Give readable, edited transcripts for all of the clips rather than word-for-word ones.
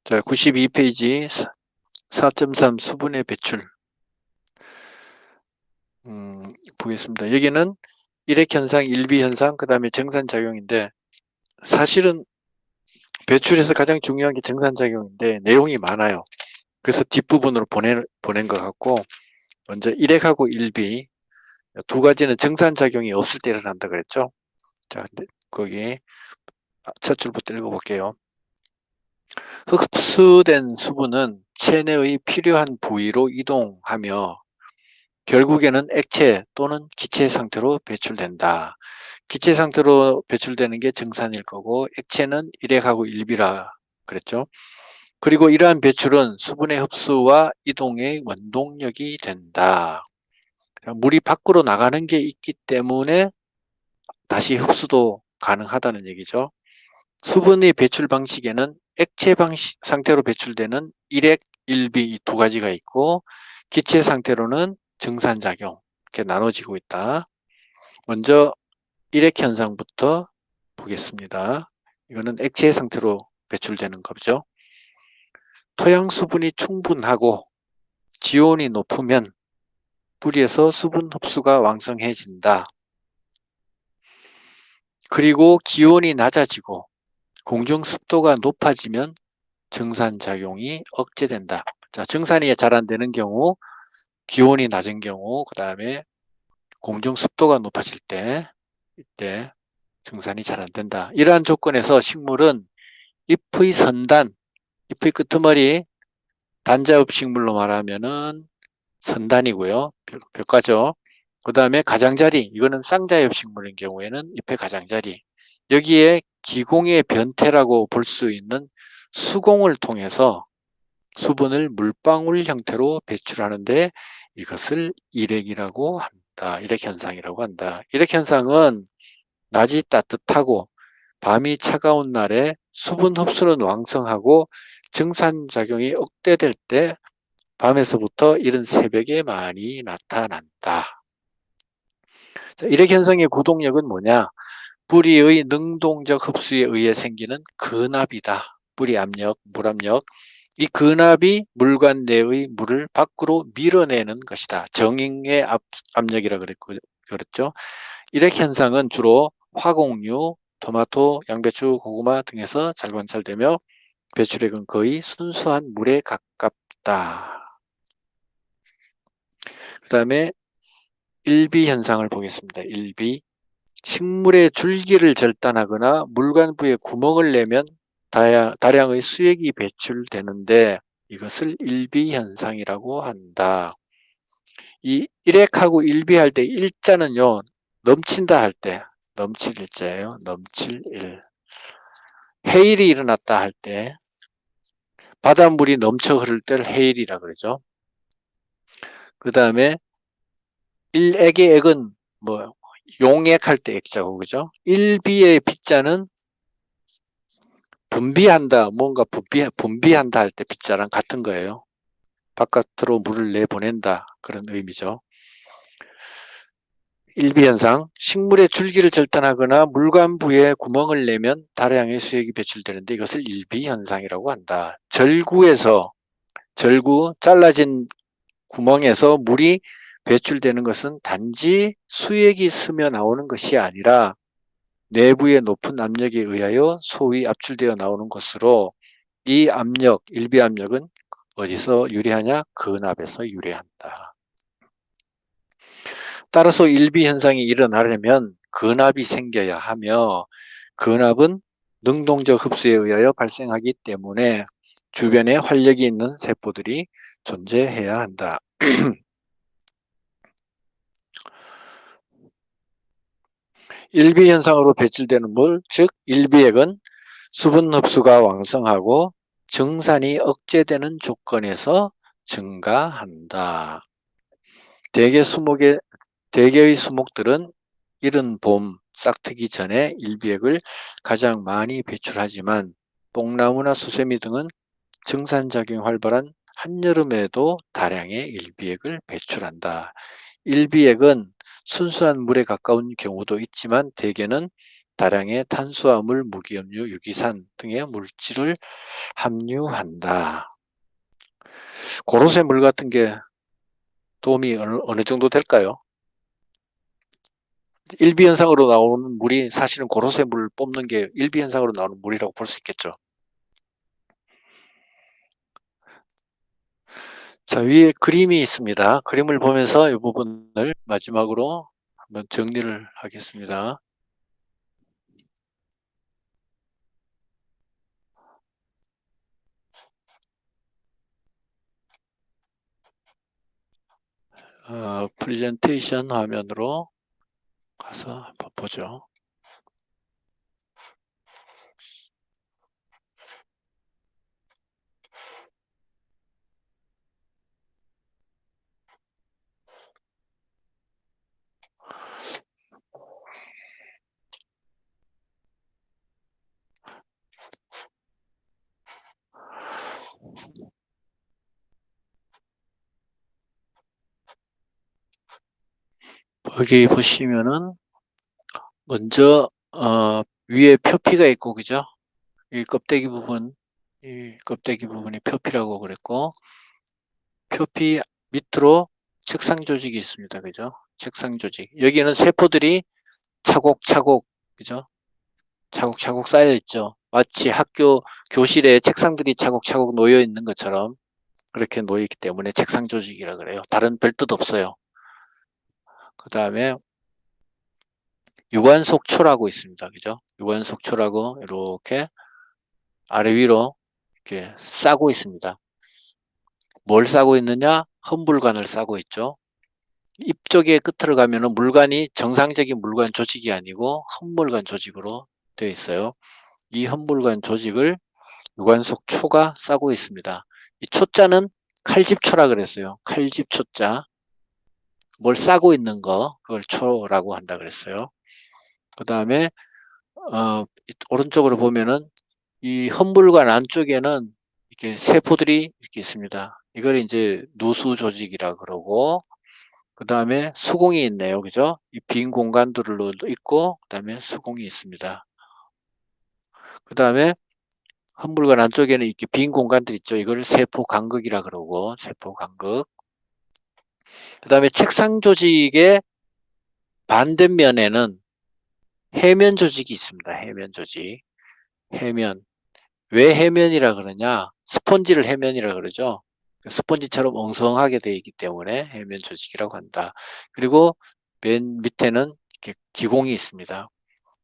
자, 92페이지 4.3 수분의 배출. 보겠습니다. 여기는 일액현상, 일비현상, 그 다음에 정산작용인데, 사실은 배출에서 가장 중요한 게 정산작용인데 내용이 많아요. 그래서 뒷부분으로 보낸 것 같고, 먼저 일액하고 일비 두 가지는 정산작용이 없을 때 일어난다 그랬죠. 자, 거기 첫 줄부터 읽어볼게요. 흡수된 수분은 체내의 필요한 부위로 이동하며 결국에는 액체 또는 기체 상태로 배출된다. 기체 상태로 배출되는 게 정산일 거고 액체는 일액하고 일비라 그랬죠. 그리고 이러한 배출은 수분의 흡수와 이동의 원동력이 된다. 물이 밖으로 나가는 게 있기 때문에 다시 흡수도 가능하다는 얘기죠. 수분의 배출 방식에는 액체 방식 상태로 배출되는 일액, 일비 이 두 가지가 있고 기체 상태로는 정산작용 이렇게 나눠지고 있다. 먼저 일액 현상부터 보겠습니다. 이거는 액체 상태로 배출되는 거죠. 토양 수분이 충분하고 지온이 높으면 뿌리에서 수분 흡수가 왕성해진다. 그리고 기온이 낮아지고 공중 습도가 높아지면 정산작용이 억제된다. 자, 정산이 잘 안 되는 경우, 기온이 낮은 경우, 그 다음에 공중 습도가 높아질 때, 이때 정산이 잘 안 된다. 이러한 조건에서 식물은 잎의 선단, 잎의 끄트머리, 단자읍 식물로 말하면은 선단이고요. 벽가죠. 그 다음에 가장자리, 이거는 쌍자엽 식물인 경우에는 잎의 가장자리. 여기에 기공의 변태라고 볼 수 있는 수공을 통해서 수분을 물방울 형태로 배출하는데 이것을 일액이라고 한다. 일액현상이라고 한다. 일액현상은 낮이 따뜻하고 밤이 차가운 날에 수분 흡수는 왕성하고 정산작용이 억제될 때 밤에서부터 이른 새벽에 많이 나타난다. 자, 일액현상의 구동력은 뭐냐? 뿌리의 능동적 흡수에 의해 생기는 근압이다. 뿌리 압력, 물압력. 이 근압이 물관 내의 물을 밖으로 밀어내는 것이다. 정잉의 압력이라 그랬죠. 일액현상은 주로 화곡류, 토마토, 양배추, 고구마 등에서 잘 관찰되며 배출액은 거의 순수한 물에 가깝다. 그 다음에 일비 현상을 보겠습니다. 일비. 식물의 줄기를 절단하거나 물관부에 구멍을 내면 다량의 수액이 배출되는데 이것을 일비 현상이라고 한다. 이 일액하고 일비할 때 일자는요, 넘친다 할 때, 넘칠 일자예요. 넘칠 일. 해일이 일어났다 할 때, 바닷물이 넘쳐 흐를 때를 해일이라 그러죠. 그 다음에 일액의 액은 뭐 용액할 때 액자고 그죠? 일비의 비자는 분비한다, 뭔가 분비한다 할 때 비자랑 같은 거예요. 바깥으로 물을 내보낸다 그런 의미죠. 일비현상, 식물의 줄기를 절단하거나 물관부에 구멍을 내면 다량의 수액이 배출되는데 이것을 일비현상이라고 한다. 절구 잘라진 구멍에서 물이 배출되는 것은 단지 수액이 스며 나오는 것이 아니라 내부의 높은 압력에 의하여 소위 압출되어 나오는 것으로 이 압력, 일비압력은 어디서 유래하냐? 근압에서 유래한다. 따라서 일비현상이 일어나려면 근압이 생겨야 하며 근압은 능동적 흡수에 의하여 발생하기 때문에 주변에 활력이 있는 세포들이 존재해야 한다. 일비현상으로 배출되는 물, 즉 일비액은 수분 흡수가 왕성하고 정산이 억제되는 조건에서 증가한다. 대개의 수목들은 이른 봄 싹트기 전에 일비액을 가장 많이 배출하지만 뽕나무나 수세미 등은 정산작용이 활발한 한여름에도 다량의 일비액을 배출한다. 일비액은 순수한 물에 가까운 경우도 있지만 대개는 다량의 탄수화물, 무기염류, 유기산 등의 물질을 함유한다. 고로쇠 물 같은 게 도움이 어느 정도 될까요? 일비현상으로 나오는 물이 사실은 고로쇠 물 뽑는 게 일비현상으로 나오는 물이라고 볼 수 있겠죠. 자, 위에 그림이 있습니다. 그림을 보면서 이 부분을 마지막으로 한번 정리를 하겠습니다. 프레젠테이션 화면으로 가서 한번 보죠. 여기 보시면은 먼저 위에 표피가 있고, 그죠? 이 껍데기 부분이 표피라고 그랬고, 표피 밑으로 책상 조직이 있습니다. 그죠? 책상 조직. 여기는 세포들이 차곡차곡, 그죠? 차곡차곡 쌓여 있죠. 마치 학교 교실에 책상들이 차곡차곡 놓여 있는 것처럼 그렇게 놓여 있기 때문에 책상 조직이라 그래요. 다른 별 뜻 없어요. 그 다음에 유관속초라고 있습니다. 그죠? 유관속초라고 이렇게 아래 위로 이렇게 싸고 있습니다. 뭘 싸고 있느냐? 험불관을 싸고 있죠. 입 쪽의 끝으로 가면은 물관이 정상적인 물관 조직이 아니고 험물관 조직으로 되어 있어요. 이 험물관 조직을 유관속초가 싸고 있습니다. 이 초자는 칼집초라 그랬어요. 칼집초자. 뭘 싸고 있는 거, 그걸 초라고 한다 그랬어요. 그 다음에 오른쪽으로 보면은 이 험불관 안쪽에는 이렇게 세포들이 이렇게 있습니다. 이걸 이제 누수 조직이라 그러고, 그 다음에 수공이 있네요. 그죠? 이 빈 공간들로 있고, 그 다음에 수공이 있습니다. 그 다음에 험불관 안쪽에는 이렇게 빈 공간들 있죠. 이걸 세포 간극이라 그러고, 세포 간극. 그 다음에 책상 조직의 반대면에는 해면 조직이 있습니다. 해면 조직. 해면. 왜 해면이라 그러냐? 스펀지를 해면이라 그러죠. 스펀지처럼 엉성하게 되어 있기 때문에 해면 조직이라고 한다. 그리고 맨 밑에는 이렇게 기공이 있습니다.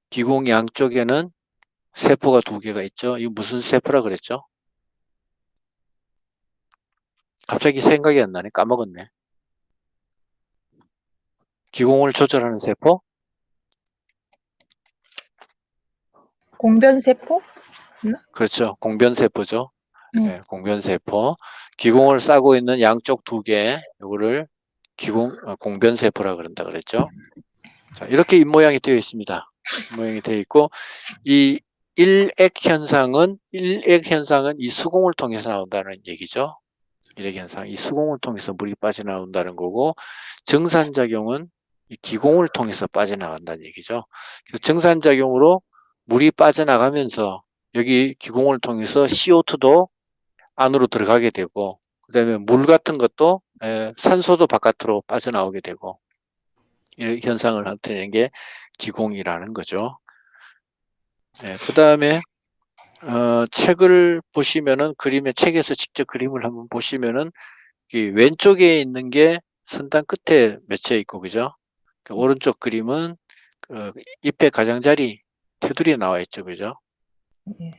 기공 양쪽에는 세포가 2개가 있죠. 이거 무슨 세포라 그랬죠? 갑자기 생각이 안 나네. 까먹었네. 기공을 조절하는 세포? 공변세포? 그렇죠. 공변세포죠. 네. 네, 공변세포. 기공을 싸고 있는 양쪽 2개, 요거를 공변세포라 그런다 그랬죠. 자, 이렇게 입모양이 되어 있습니다. 입모양이 되어 있고, 이 일액현상은 이 수공을 통해서 나온다는 얘기죠. 일액현상, 이 수공을 통해서 물이 빠져나온다는 거고, 정산작용은 이 기공을 통해서 빠져나간다는 얘기죠. 그래서 정산작용으로 물이 빠져나가면서 여기 기공을 통해서 CO2도 안으로 들어가게 되고, 그 다음에 물 같은 것도 산소도 바깥으로 빠져나오게 되고, 이 현상을 나타내는 게 기공이라는 거죠. 그 다음에 책을 보시면은 책에서 직접 그림을 한번 보시면은 왼쪽에 있는 게 선단 끝에 맺혀 있고, 그죠? 오른쪽 그림은 잎의 가장자리 테두리에 나와 있죠, 그죠? 네.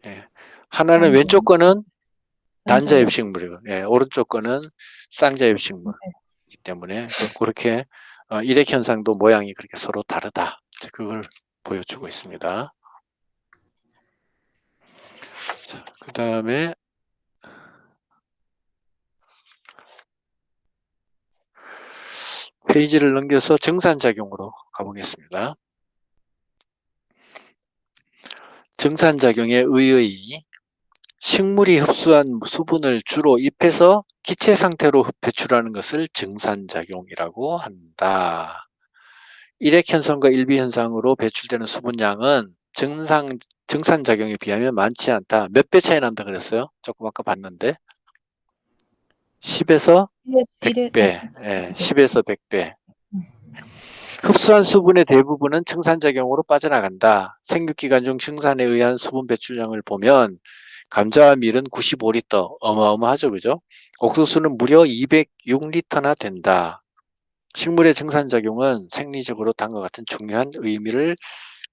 예. 하나는 왼쪽 거는 단자엽식물이고, 오른쪽 거는 쌍자엽식물이기 때문에 그렇게 일액 현상도 모양이 그렇게 서로 다르다. 그걸 보여주고 있습니다. 그 다음에 페이지를 넘겨서 정산작용으로 가보겠습니다. 정산작용에 의의 식물이 흡수한 수분을 주로 잎에서 기체 상태로 배출하는 것을 정산작용이라고 한다. 일액현상과 일비현상으로 배출되는 수분량은 정산작용에 비하면 많지 않다. 몇 배 차이 난다 그랬어요? 조금 아까 봤는데 10에서 100배, 10에서 100배. 흡수한 수분의 대부분은 청산작용으로 빠져나간다. 생육기간 중 청산에 의한 수분 배출량을 보면 감자와 밀은 95리터, 어마어마하죠, 그죠? 옥수수는 무려 206리터나 된다. 식물의 정산작용은 생리적으로 다음과 같은 중요한 의미를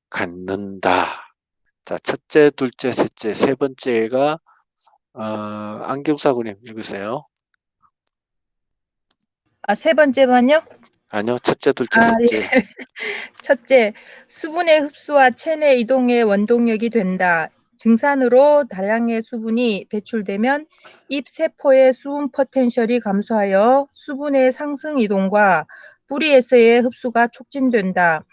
갖는다. 자, 첫째, 둘째, 셋째, 세 번째가 안경사군님 읽으세요. 세 번째만요? 아니요, 첫째, 둘째, 예. 셋째. 첫째, 수분의 흡수와 체내 이동의 원동력이 된다. 증산으로 다량의 수분이 배출되면 잎 세포의 수분 포텐셜이 감소하여 수분의 상승 이동과 뿌리에서의 흡수가 촉진된다.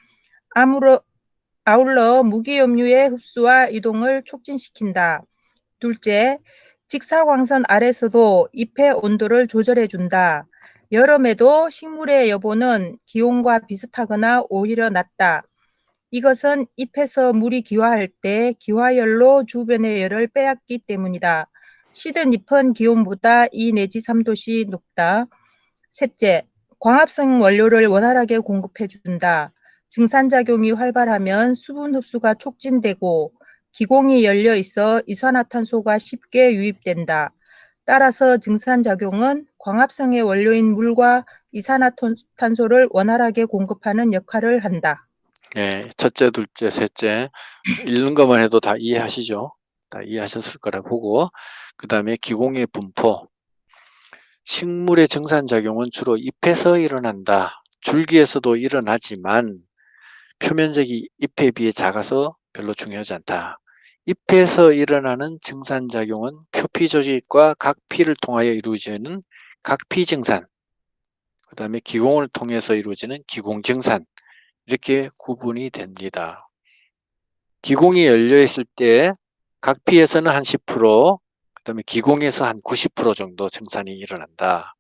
아울러 무기염류의 흡수와 이동을 촉진시킨다. 둘째, 직사광선 아래서도 잎의 온도를 조절해준다. 여름에도 식물의 여보는 기온과 비슷하거나 오히려 낮다. 이것은 잎에서 물이 기화할 때 기화열로 주변의 열을 빼앗기 때문이다. 시든 잎은 기온보다 2 내지 3도씨 높다. 셋째, 광합성 원료를 원활하게 공급해준다. 증산작용이 활발하면 수분 흡수가 촉진되고 기공이 열려 있어 이산화탄소가 쉽게 유입된다. 따라서 증산작용은 광합성의 원료인 물과 이산화탄소를 원활하게 공급하는 역할을 한다. 네, 첫째, 둘째, 셋째. 읽는 것만 해도 다 이해하시죠? 다 이해하셨을 거라 보고, 그 다음에 기공의 분포. 식물의 정산작용은 주로 잎에서 일어난다. 줄기에서도 일어나지만 표면적이 잎에 비해 작아서 별로 중요하지 않다. 잎에서 일어나는 증산작용은 표피 조직과 각피를 통하여 이루어지는 각피증산, 그 다음에 기공을 통해서 이루어지는 기공증산, 이렇게 구분이 됩니다. 기공이 열려 있을 때 각피에서는 한 10%, 그 다음에 기공에서 한 90% 정도 증산이 일어난다.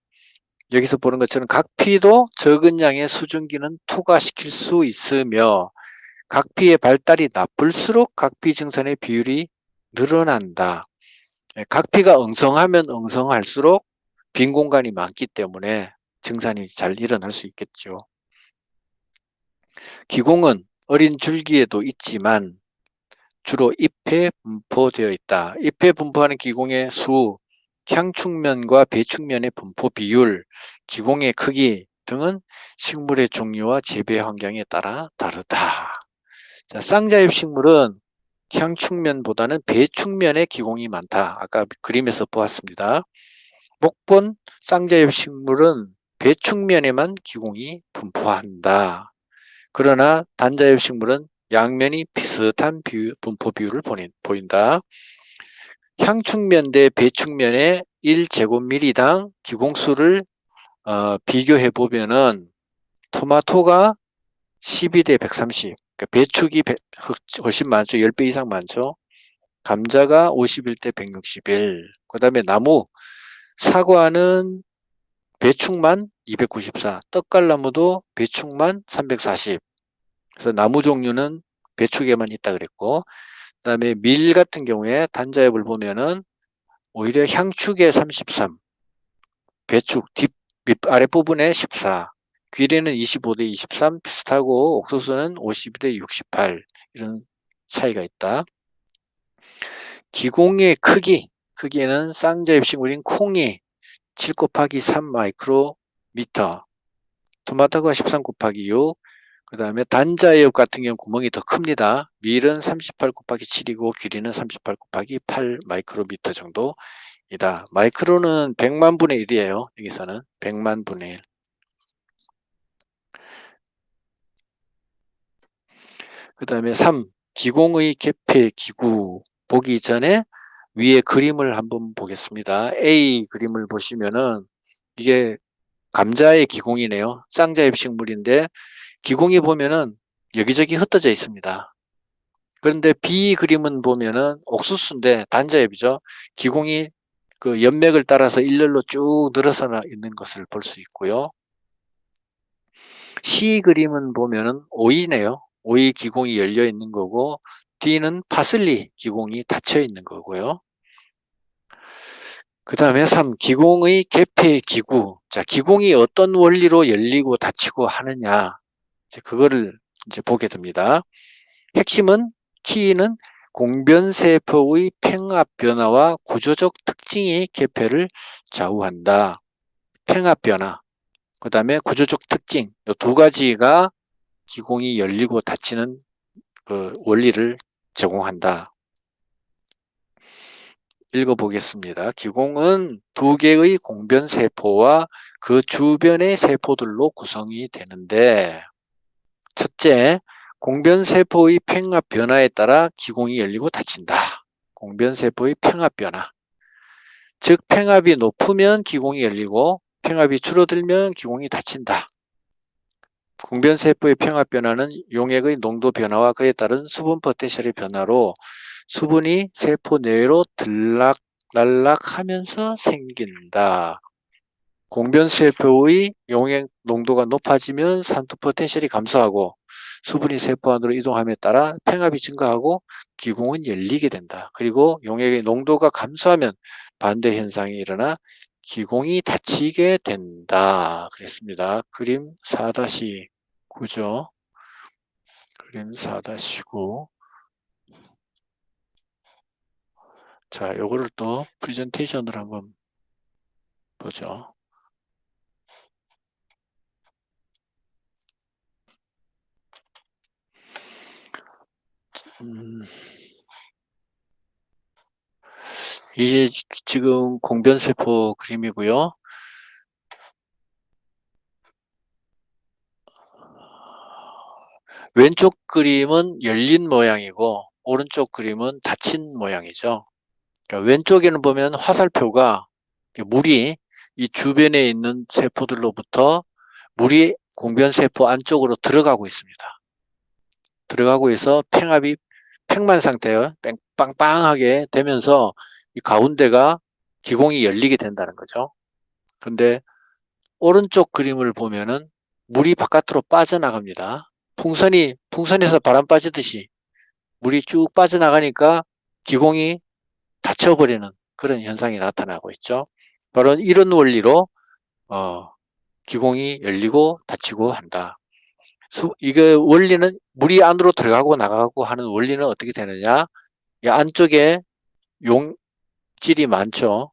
여기서 보는 것처럼 각피도 적은 양의 수증기는 투과시킬 수 있으며 각피의 발달이 나쁠수록 각피 증산의 비율이 늘어난다. 각피가 엉성하면 엉성할수록 빈 공간이 많기 때문에 증산이 잘 일어날 수 있겠죠. 기공은 어린 줄기에도 있지만 주로 잎에 분포되어 있다. 잎에 분포하는 기공의 수, 향축면과 배축면의 분포 비율, 기공의 크기 등은 식물의 종류와 재배 환경에 따라 다르다. 자, 쌍자엽 식물은 향축면보다는 배축면에 기공이 많다. 아까 그림에서 보았습니다. 목본 쌍자엽 식물은 배축면에만 기공이 분포한다. 그러나 단자엽 식물은 양면이 비슷한 분포 비율을 보인다. 향축면 대 배축면의 1제곱미리당 기공수를 비교해 보면은 토마토가 12 대 130, 그러니까 배축이 훨씬 많죠. 10배 이상 많죠. 감자가 51 대 161, 그 다음에 나무, 사과는 배축만 294, 떡갈나무도 배축만 340. 그래서 나무 종류는 배축에만 있다 그랬고, 그 다음에 밀 같은 경우에 단자엽을 보면은 오히려 향축에 33, 배축 밑 아랫부분에 14, 귀리는 25 대 23 비슷하고 옥수수는 50 대 68 이런 차이가 있다. 기공의 크기는 쌍자엽 식물인 콩이 7 곱하기 3 마이크로미터, 토마토가 13 곱하기 6, 그 다음에 단자엽 같은 경우 구멍이 더 큽니다. 밀은 38 곱하기 7이고 귀리는 38 곱하기 8 마이크로미터 정도이다. 마이크로는 100만 분의 1이에요. 여기서는 100만 분의 1. 그 다음에 3. 기공의 개폐 기구 보기 전에 위에 그림을 한번 보겠습니다. A 그림을 보시면은 이게 감자의 기공이네요. 쌍자엽 식물인데 기공이 보면은 여기저기 흩어져 있습니다. 그런데 B 그림은 보면은 옥수수인데 단자엽이죠. 기공이 그 연맥을 따라서 일렬로 쭉 늘어서 있는 것을 볼 수 있고요. C 그림은 보면은 O이네요. O의 기공이 열려 있는 거고, D는 파슬리 기공이 닫혀 있는 거고요. 그 다음에 3. 기공의 개폐 기구. 자, 기공이 어떤 원리로 열리고 닫히고 하느냐. 이제 그거를 이제 보게 됩니다. 핵심은, 키는 공변세포의 팽합 변화와 구조적 특징이 개폐를 좌우한다. 팽합 변화, 그 다음에 구조적 특징, 이 두 가지가 기공이 열리고 닫히는 그 원리를 제공한다. 읽어보겠습니다. 기공은 두 개의 공변세포와 그 주변의 세포들로 구성이 되는데, 첫째, 공변세포의 팽합 변화에 따라 기공이 열리고 닫힌다. 공변세포의 팽합 변화. 즉, 팽합이 높으면 기공이 열리고 팽합이 줄어들면 기공이 닫힌다. 공변세포의 팽합 변화는 용액의 농도 변화와 그에 따른 수분 포텐셜의 변화로 수분이 세포 내외로 들락날락하면서 생긴다. 공변세포의 용액 농도가 높아지면 산소 포텐셜이 감소하고 수분이 세포 안으로 이동함에 따라 팽합이 증가하고 기공은 열리게 된다. 그리고 용액의 농도가 감소하면 반대 현상이 일어나 기공이 닫히게 된다. 그랬습니다. 그림 4-9죠. 그림 4-9. 자, 요거를 또 프레젠테이션으로 한번 보죠. 이게 지금 공변세포 그림이고요. 왼쪽 그림은 열린 모양이고 오른쪽 그림은 닫힌 모양이죠. 그러니까 왼쪽에는 보면 화살표가 물이 이 주변에 있는 세포들로부터 물이 공변세포 안쪽으로 들어가고 있습니다. 들어가고 있어 팽만 상태예요. 빵빵하게 되면서 이 가운데가 기공이 열리게 된다는 거죠. 근데 오른쪽 그림을 보면은 물이 바깥으로 빠져나갑니다. 풍선에서 바람 빠지듯이 물이 쭉 빠져나가니까 기공이 닫혀버리는 그런 현상이 나타나고 있죠. 바로 이런 원리로 기공이 열리고 닫히고 한다. 이게 원리는 물이 안으로 들어가고 나가고 하는 원리는 어떻게 되느냐? 이 안쪽에 용질이 많죠.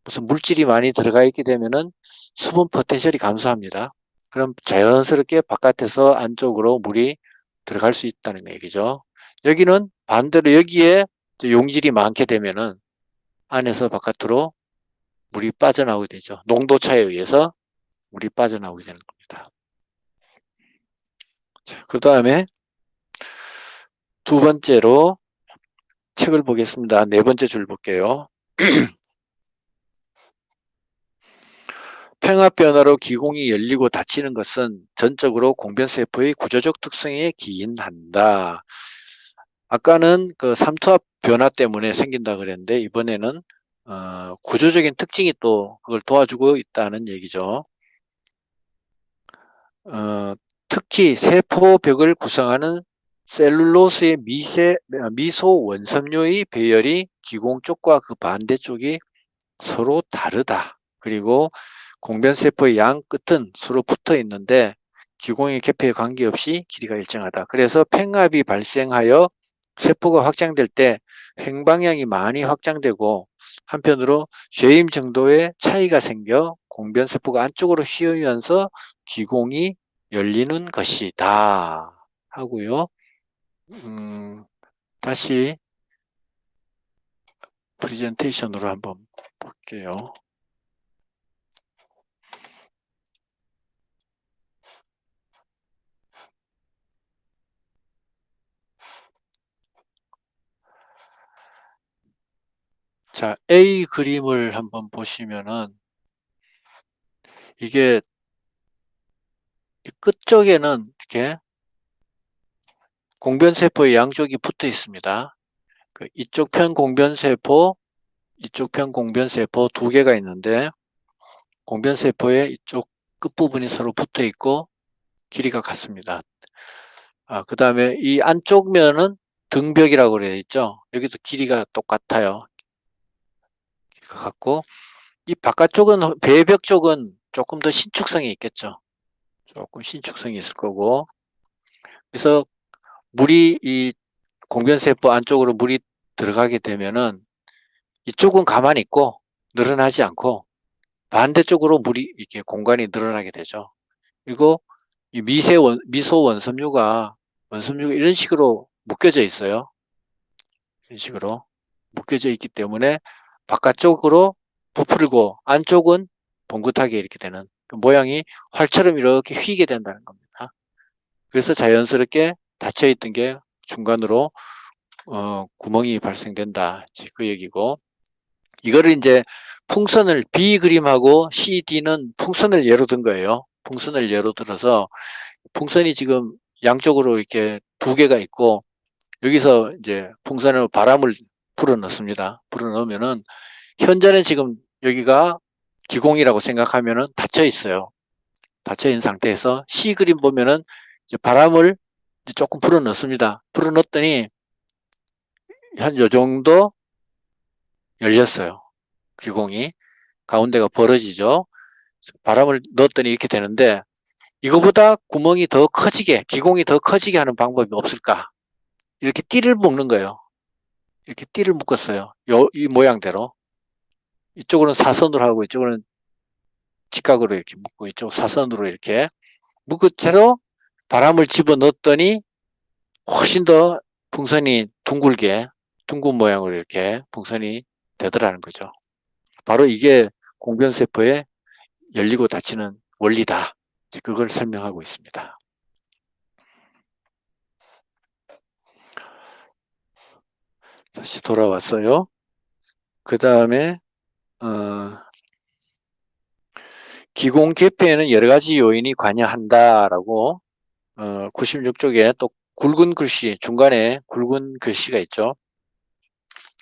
무슨 물질이 많이 들어가 있게 되면은 수분 포텐셜이 감소합니다. 그럼 자연스럽게 바깥에서 안쪽으로 물이 들어갈 수 있다는 얘기죠. 여기는 반대로 여기에 용질이 많게 되면은 안에서 바깥으로 물이 빠져나오게 되죠. 농도차에 의해서 물이 빠져나오게 되는 겁니다. 그 다음에 두 번째로 책을 보겠습니다. 네 번째 줄 볼게요. 팽합 변화로 기공이 열리고 닫히는 것은 전적으로 공변세포의 구조적 특성에 기인한다. 아까는 그 삼투압 변화 때문에 생긴다 그랬는데 이번에는 구조적인 특징이 또 그걸 도와주고 있다는 얘기죠. 특히 세포벽을 구성하는 셀룰로스의 미소 원섬유의 배열이 기공 쪽과 그 반대쪽이 서로 다르다. 그리고 공변세포의 양 끝은 서로 붙어 있는데 기공의 개폐에 관계없이 길이가 일정하다. 그래서 팽합이 발생하여 세포가 확장될 때 횡방향이 많이 확장되고 한편으로 쉐임 정도의 차이가 생겨 공변세포가 안쪽으로 휘으면서 기공이 열리는 것이다 하고요. 다시 프레젠테이션으로 한번 볼게요. 자, A 그림을 한번 보시면은 이게 끝쪽에는 이렇게 공변세포의 양쪽이 붙어 있습니다. 이쪽 편 공변세포, 이쪽 편 공변세포 두 개가 있는데 공변세포의 이쪽 끝부분이 서로 붙어 있고 길이가 같습니다. 그 다음에 이 안쪽 면은 등벽이라고 그래 있죠. 여기도 길이가 똑같아요. 길이가 같고, 이 바깥쪽은, 배벽 쪽은 조금 더 신축성이 있겠죠. 조금 신축성이 있을 거고. 그래서 물이, 이 공변세포 안쪽으로 물이 들어가게 되면은 이쪽은 가만히 있고 늘어나지 않고 반대쪽으로 물이 이렇게 공간이 늘어나게 되죠. 그리고 이 미소 원섬유가 이런 식으로 묶여져 있어요. 이런 식으로 묶여져 있기 때문에 바깥쪽으로 부풀고 안쪽은 봉긋하게 이렇게 되는 그 모양이 활처럼 이렇게 휘게 된다는 겁니다. 그래서 자연스럽게 닫혀있던 게 중간으로 구멍이 발생된다. 그 얘기고, 이거를 이제 풍선을 B 그림하고 CD는 풍선을 예로 든 거예요. 풍선을 예로 들어서 풍선이 지금 양쪽으로 이렇게 두 개가 있고 여기서 이제 풍선으로 바람을 불어 넣습니다. 불어 넣으면은 현재는 지금 여기가 기공이라고 생각하면은 닫혀 있어요. 닫혀 있는 상태에서 C 그림 보면은 이제 바람을 이제 조금 불어 넣습니다. 불어 넣었더니 한 요 정도 열렸어요. 기공이 가운데가 벌어지죠. 바람을 넣었더니 이렇게 되는데 이거보다 구멍이 더 커지게, 기공이 더 커지게 하는 방법이 없을까? 이렇게 띠를 묶는 거예요. 이렇게 띠를 묶었어요. 이 모양대로. 이쪽으로는 사선으로 하고 이쪽으로는 직각으로 이렇게 묶고 이쪽 사선으로 이렇게 묶은 채로 바람을 집어넣었더니 훨씬 더 풍선이 둥근 모양으로 이렇게 풍선이 되더라는 거죠. 바로 이게 공변세포의 열리고 닫히는 원리다. 그걸 설명하고 있습니다. 다시 돌아왔어요. 그 다음에 기공 개폐에는 여러 가지 요인이 관여한다라고 96쪽에 또 굵은 글씨, 중간에 굵은 글씨가 있죠.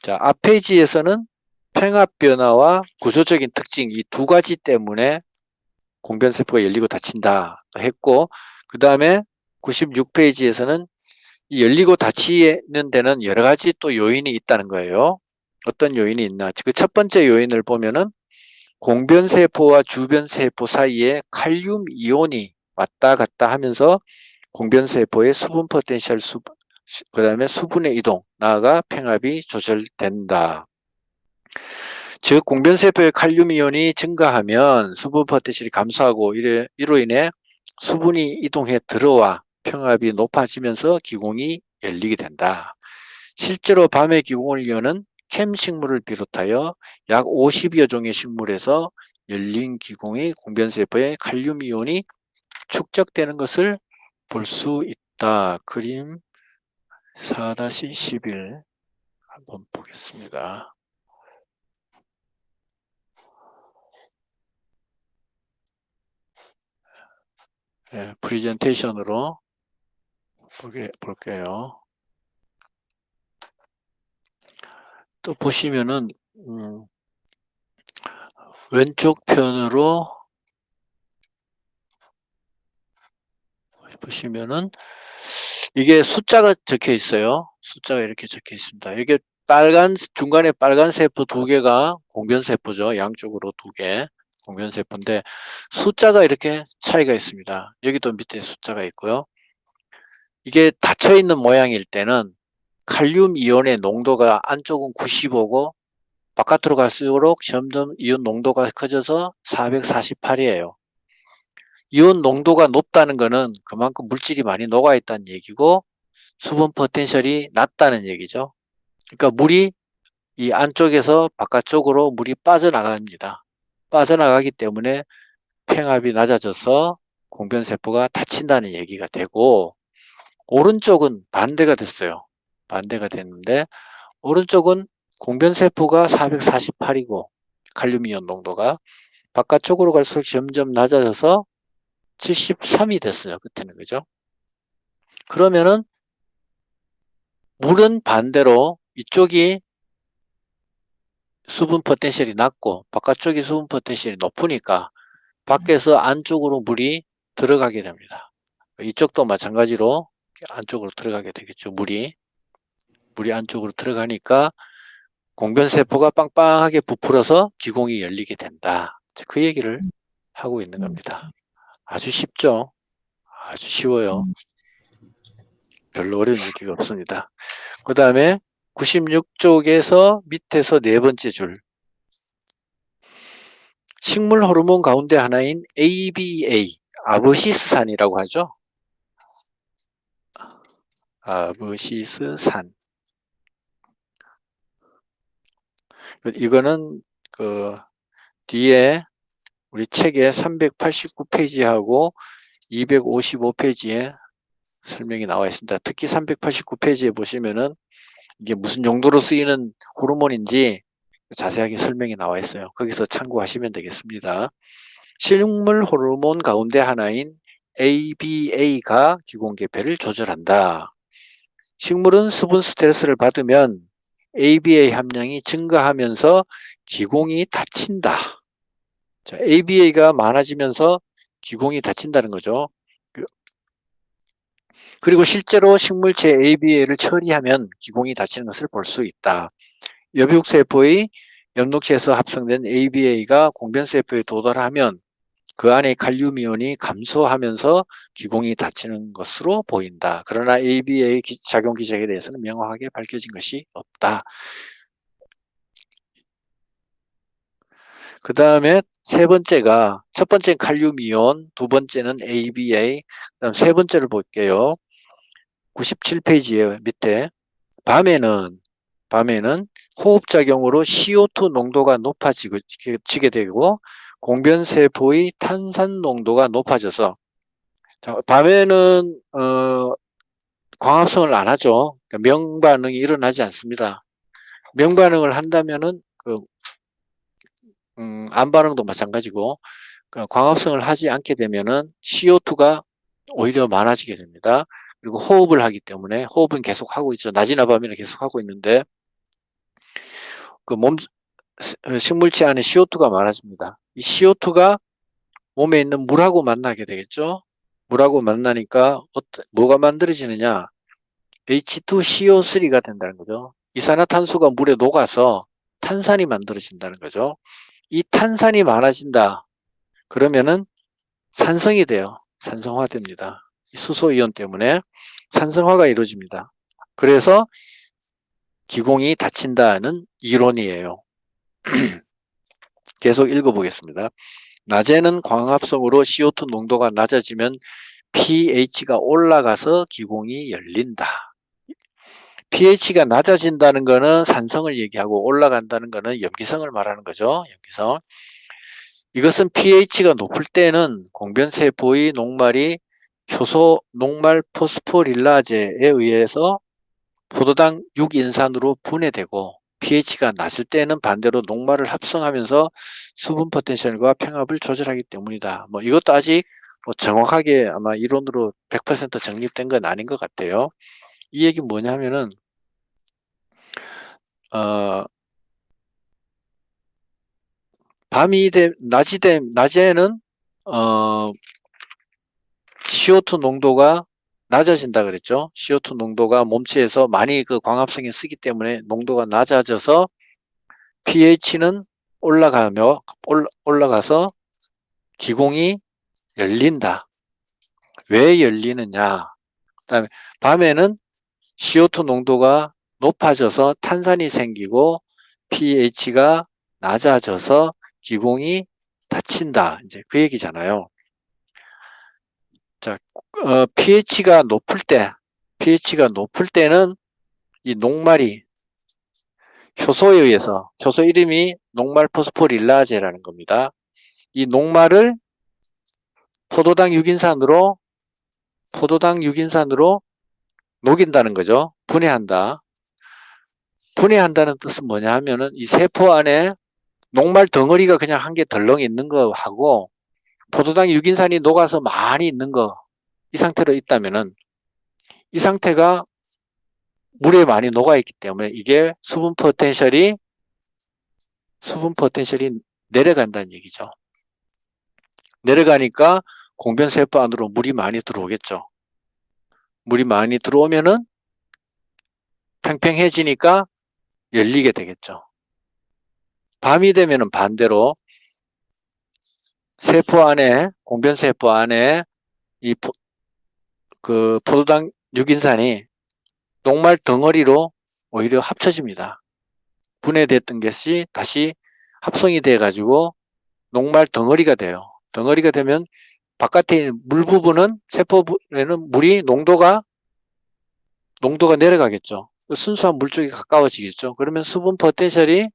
자, 앞 페이지에서는 평합 변화와 구조적인 특징 이 두 가지 때문에 공변세포가 열리고 닫힌다 했고, 그 다음에 96페이지에서는 이 열리고 닫히는 데는 여러 가지 또 요인이 있다는 거예요. 어떤 요인이 있나? 그 첫 번째 요인을 보면은 공변세포와 주변세포 사이에 칼륨 이온이 왔다 갔다 하면서 공변세포의 수분 포텐셜, 그 다음에 수분의 이동, 나아가 평합이 조절된다. 즉 공변세포의 칼륨 이온이 증가하면 수분 포텐셜이 감소하고 이로 인해 수분이 이동해 들어와 평합이 높아지면서 기공이 열리게 된다. 실제로 밤의 기공을 여는 캠식물을 비롯하여 약 50여 종의 식물에서 열린 기공의 공변세포의 칼륨 이온이 축적되는 것을 볼 수 있다. 그림 4-11 한번 보겠습니다. 네, 프레젠테이션으로 볼게요. 또 보시면은 왼쪽 편으로 보시면은 이게 숫자가 적혀 있어요. 숫자가 이렇게 적혀 있습니다. 이게 중간에 빨간 세포 두 개가 공변세포죠. 양쪽으로 두 개 공변세포인데 숫자가 이렇게 차이가 있습니다. 여기도 밑에 숫자가 있고요. 이게 닫혀 있는 모양일 때는 칼륨 이온의 농도가 안쪽은 95고 바깥으로 갈수록 점점 이온 농도가 커져서 448이에요. 이온 농도가 높다는 것은 그만큼 물질이 많이 녹아 있다는 얘기고 수분 포텐셜이 낮다는 얘기죠. 그러니까 물이 이 안쪽에서 바깥쪽으로 물이 빠져나갑니다. 빠져나가기 때문에 평합이 낮아져서 공변세포가 닫힌다는 얘기가 되고, 오른쪽은 반대가 됐어요. 반대가 됐는데 오른쪽은 공변세포가 448이고 칼륨이온 농도가 바깥쪽으로 갈수록 점점 낮아져서 73이 됐어요. 그때는 그죠? 그러면은 물은 반대로 이쪽이 수분 포텐셜이 낮고 바깥쪽이 수분 포텐셜이 높으니까 밖에서 안쪽으로 물이 들어가게 됩니다. 이쪽도 마찬가지로 안쪽으로 들어가게 되겠죠. 물이 안쪽으로 들어가니까 공변세포가 빵빵하게 부풀어서 기공이 열리게 된다. 그 얘기를 하고 있는 겁니다. 아주 쉽죠? 아주 쉬워요. 별로 어려운 얘기가 없습니다. 그 다음에 96쪽에서 밑에서 네 번째 줄. 식물 호르몬 가운데 하나인 ABA, 아브시스산이라고 하죠. 아브시스산. 이거는 그 뒤에 우리 책의 389페이지하고 255페이지에 설명이 나와 있습니다. 특히 389페이지에 보시면은 이게 무슨 용도로 쓰이는 호르몬인지 자세하게 설명이 나와 있어요. 거기서 참고하시면 되겠습니다. 식물 호르몬 가운데 하나인 ABA가 기공개폐를 조절한다. 식물은 수분 스트레스를 받으면 ABA 함량이 증가하면서 기공이 닫힌다. 자, ABA가 많아지면서 기공이 닫힌다는 거죠. 그리고 실제로 식물체 ABA를 처리하면 기공이 닫히는 것을 볼 수 있다. 여비육세포의 엽록체에서 합성된 ABA가 공변세포에 도달하면 그 안에 칼륨이온이 감소하면서 기공이 닫히는 것으로 보인다. 그러나 ABA 작용 기제에 대해서는 명확하게 밝혀진 것이 없다. 그 다음에 세 번째가, 첫 번째는 칼륨이온, 두 번째는 ABA, 그다음 세 번째를 볼게요. 97페이지에 밑에 밤에는 호흡작용으로 CO2 농도가 높아지게 되고 공변세포의 탄산 농도가 높아져서, 자, 밤에는 광합성을 안 하죠. 그러니까 명반응이 일어나지 않습니다. 명반응을 한다면은 암반응도 마찬가지고 광합성을 하지 않게 되면은 CO2가 오히려 많아지게 됩니다. 그리고 호흡을 하기 때문에 호흡은 계속 하고 있죠. 낮이나 밤이나 계속 하고 있는데 식물체 안에 CO2가 많아집니다. 이 CO2가 몸에 있는 물하고 만나게 되겠죠. 물하고 만나니까 뭐가 만들어지느냐? H2CO3가 된다는 거죠. 이산화탄소가 물에 녹아서 탄산이 만들어진다는 거죠. 이 탄산이 많아진다. 그러면은 산성이 돼요. 산성화됩니다. 수소이온 때문에 산성화가 이루어집니다. 그래서 기공이 닫힌다는 이론이에요. 계속 읽어보겠습니다. 낮에는 광합성으로 CO2 농도가 낮아지면 pH가 올라가서 기공이 열린다. pH가 낮아진다는 것은 산성을 얘기하고 올라간다는 것은 염기성을 말하는 거죠. 염기성. 이것은 pH가 높을 때는 공변세포의 녹말이 효소 녹말 포스포릴라제에 의해서 포도당 6인산으로 분해되고 pH가 낮을 때는 반대로 녹말을 합성하면서 수분 포텐셜과 평합을 조절하기 때문이다. 뭐 이것도 아직 정확하게 아마 이론으로 100% 정립된 건 아닌 것 같아요. 이 얘기 뭐냐면은 낮에는 CO2 농도가 낮아진다 그랬죠. CO2 농도가 몸체에서 많이 그 광합성에 쓰기 때문에 농도가 낮아져서 pH는 올라가서 기공이 열린다. 왜 열리느냐? 그다음에 밤에는 CO2 농도가 높아져서 탄산이 생기고 pH가 낮아져서 기공이 닫힌다. 이제 그 얘기잖아요. 자, pH가 높을 때는 이 녹말이 효소에 의해서, 효소 이름이 녹말 포스포릴라제라는 겁니다. 이 녹말을 포도당 6인산으로 녹인다는 거죠. 분해한다. 분해한다는 뜻은 뭐냐 하면은 이 세포 안에 녹말 덩어리가 그냥 한 개 덜렁 있는 거하고 포도당 6인산이 녹아서 많이 있는 거, 이 상태로 있다면은 이 상태가 물에 많이 녹아있기 때문에 이게 수분 포텐셜이 내려간다는 얘기죠. 내려가니까 공변세포 안으로 물이 많이 들어오겠죠. 물이 많이 들어오면은 팽팽해지니까 열리게 되겠죠. 밤이 되면은 반대로 세포 안에, 공변세포 안에 이 포도당 유긴산이 녹말 덩어리로 오히려 합쳐집니다. 분해됐던 것이 다시 합성이 돼 가지고 녹말 덩어리가 돼요. 덩어리가 되면 바깥에 있는 물 부분은, 세포에는 물이 농도가 내려가겠죠. 순수한 물 쪽에 가까워지겠죠. 그러면 수분 포텐셜이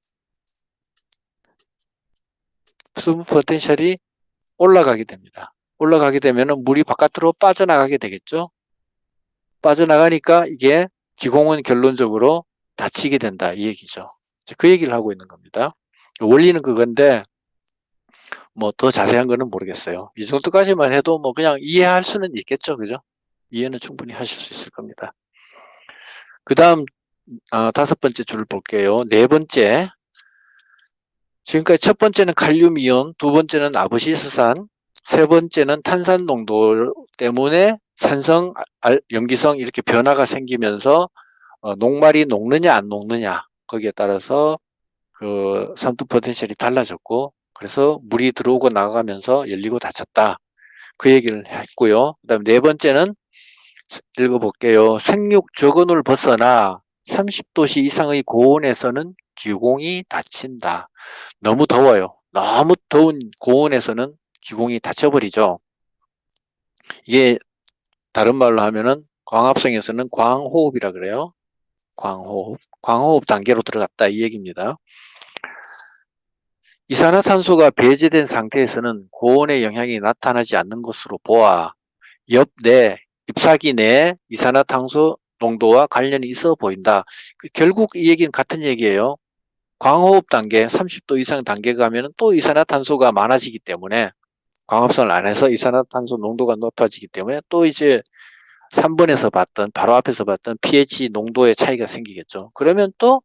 올라가게 됩니다. 올라가게 되면 물이 바깥으로 빠져나가게 되겠죠. 빠져나가니까 이게 기공은 결론적으로 닫히게 된다, 이 얘기죠. 그 얘기를 하고 있는 겁니다. 원리는 그건데 뭐 더 자세한 거는 모르겠어요. 이 정도까지만 해도 뭐 그냥 이해할 수는 있겠죠, 그죠? 이해는 충분히 하실 수 있을 겁니다. 그 다음 5번째 줄을 볼게요. 4번째, 지금까지 첫 번째는 칼륨 이온, 두 번째는 아부시스산, 세 번째는 탄산 농도 때문에 산성, 염기성 이렇게 변화가 생기면서 녹말이 녹느냐 안 녹느냐, 거기에 따라서 그 삼투 포텐셜이 달라졌고, 그래서 물이 들어오고 나가면서 열리고 닫혔다, 그 얘기를 했고요. 그 다음에 네 번째는 읽어볼게요. 생육 적언을 벗어나 30도씨 이상의 고온에서는 기공이 닫힌다. 너무 더워요. 너무 더운 고온에서는 기공이 닫혀버리죠. 이게 다른 말로 하면은 광합성에서는 광호흡이라 그래요. 광호흡 단계로 들어갔다, 이 얘기입니다. 이산화탄소가 배제된 상태에서는 고온의 영향이 나타나지 않는 것으로 보아 잎사귀 내 이산화탄소 농도와 관련이 있어 보인다. 결국 이 얘기는 같은 얘기예요. 광호흡 단계, 30도 이상 단계가 가면 또 이산화탄소가 많아지기 때문에, 광합성을 안 해서 이산화탄소 농도가 높아지기 때문에 또 이제 3번에서 봤던, 바로 앞에서 봤던 pH 농도의 차이가 생기겠죠. 그러면 또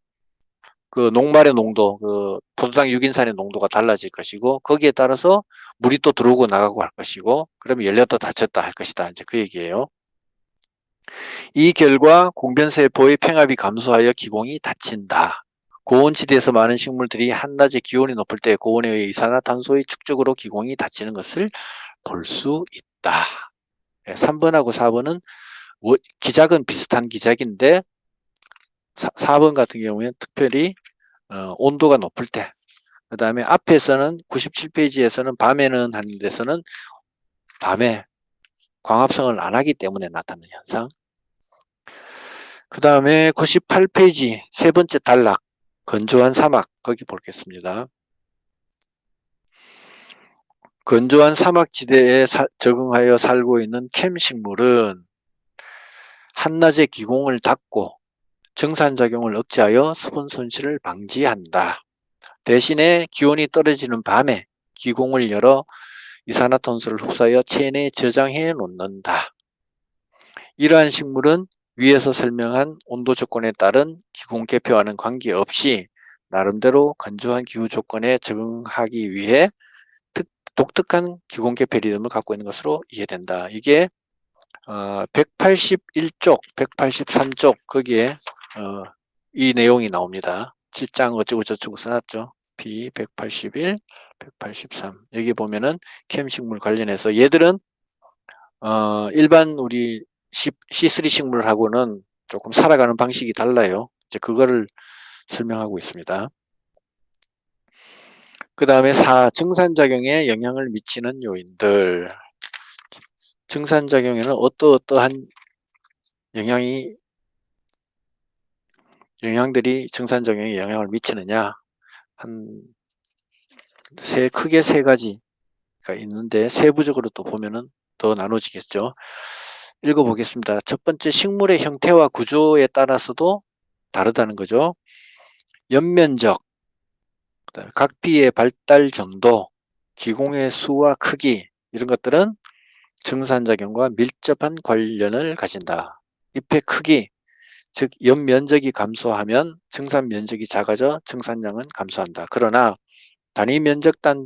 그 녹말의 농도, 그 포도당 유긴산의 농도가 달라질 것이고, 거기에 따라서 물이 또 들어오고 나가고 할 것이고, 그러면 열렸다 닫혔다 할 것이다, 이제 그 얘기예요. 이 결과 공변세포의 평합이 감소하여 기공이 닫힌다. 고온지대에서 많은 식물들이 한낮에 기온이 높을 때 고온에 의해 이산화탄소의 축적으로 기공이 닫히는 것을 볼 수 있다. 3번하고 4번은 기작은 비슷한 기작인데, 4번 같은 경우에는 특별히 온도가 높을 때, 그 다음에 앞에서는 97페이지에서는 밤에는 하는 데서는 밤에 광합성을 안 하기 때문에 나타나는 현상. 그 다음에 98페이지 세 번째 단락, 건조한 사막, 거기 보겠습니다. 건조한 사막지대에 적응하여 살고 있는 캠식물은 한낮에 기공을 닫고 정산작용을 억제하여 수분 손실을 방지한다. 대신에 기온이 떨어지는 밤에 기공을 열어 이산화탄소를 흡수하여 체내에 저장해 놓는다. 이러한 식물은 위에서 설명한 온도 조건에 따른 기공 개표와는 관계없이 나름대로 건조한 기후 조건에 적응하기 위해 독특한 기공 개표 리듬을 갖고 있는 것으로 이해된다. 이게 181쪽, 183쪽 거기에 이 내용이 나옵니다. 7장 어쩌고 저쩌고 써놨죠. P181, 183. 여기 보면은 캠식물 관련해서 얘들은 일반 우리 C3 식물하고는 조금 살아가는 방식이 달라요. 이제 그거를 설명하고 있습니다. 그 다음에 4. 증산작용에 영향을 미치는 요인들. 증산작용에는 어떠한 영향들이 증산작용에 영향을 미치느냐. 크게 세 가지가 있는데 세부적으로 또 보면은 더 나눠지겠죠. 읽어보겠습니다. 첫 번째, 식물의 형태와 구조에 따라서도 다르다는 거죠. 연면적, 각비의 발달 정도, 기공의 수와 크기, 이런 것들은 증산작용과 밀접한 관련을 가진다. 잎의 크기, 즉 연면적이 감소하면 증산면적이 작아져 증산량은 감소한다. 그러나 단위 면적당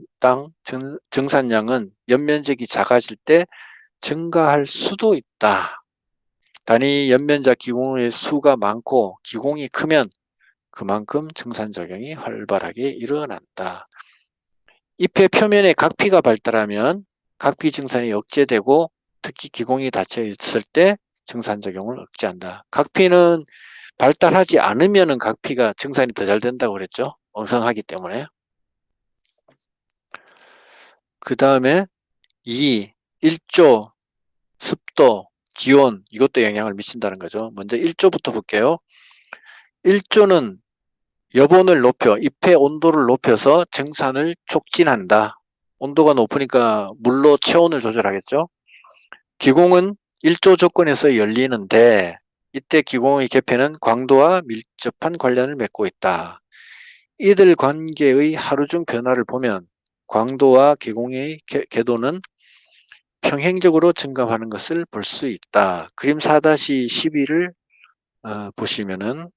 증산량은 연면적이 작아질 때 증가할 수도 있다. 단위 연면적 기공의 수가 많고 기공이 크면 그만큼 증산작용이 활발하게 일어난다. 잎의 표면에 각피가 발달하면 각피 증산이 억제되고 특히 기공이 닫혀 있을 때 증산작용을 억제한다. 각피는 발달하지 않으면 각피가 증산이 더 잘 된다고 그랬죠. 엉성하기 때문에. 그 다음에 1조, 습도, 기온 이것도 영향을 미친다는 거죠. 먼저 1조부터 볼게요. 1조는 여본을 높여 잎의 온도를 높여서 증산을 촉진한다. 온도가 높으니까 물로 체온을 조절하겠죠. 기공은 1조 조건에서 열리는데 이때 기공의 개폐는 광도와 밀접한 관련을 맺고 있다. 이들 관계의 하루 중 변화를 보면 광도와 기공의 궤도는 평행적으로 증가하는 것을 볼 수 있다. 그림 4-12를 보시면은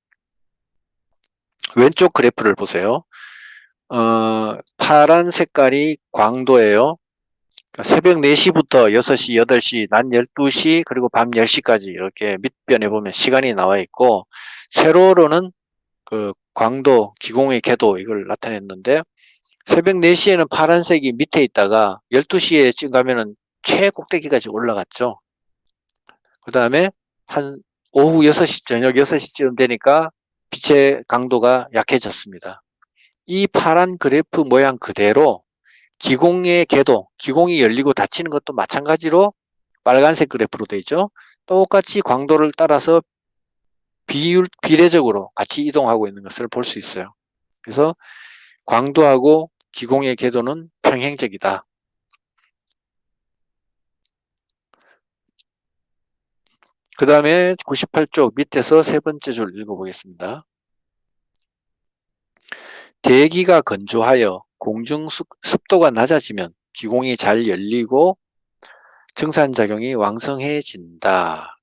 왼쪽 그래프를 보세요. 파란 색깔이 광도예요. 새벽 4시부터 6시, 8시, 낮 12시, 그리고 밤 10시까지 이렇게 밑변에 보면 시간이 나와 있고, 세로로는 그 광도, 기공의 궤도 이걸 나타냈는데, 새벽 4시에는 파란색이 밑에 있다가 12시에 지금 가면은 최꼭대기까지 올라갔죠. 그 다음에 한 오후 6시, 저녁 6시쯤 되니까 빛의 강도가 약해졌습니다. 이 파란 그래프 모양 그대로 기공의 궤도, 기공이 열리고 닫히는 것도 마찬가지로 빨간색 그래프로 되어 있죠. 똑같이 광도를 따라서 비례적으로 같이 이동하고 있는 것을 볼 수 있어요. 그래서 광도하고 기공의 궤도는 평행적이다. 그 다음에 98쪽 밑에서 세 번째 줄 읽어보겠습니다. 대기가 건조하여 공중 습도가 낮아지면 기공이 잘 열리고 증산작용이 왕성해진다.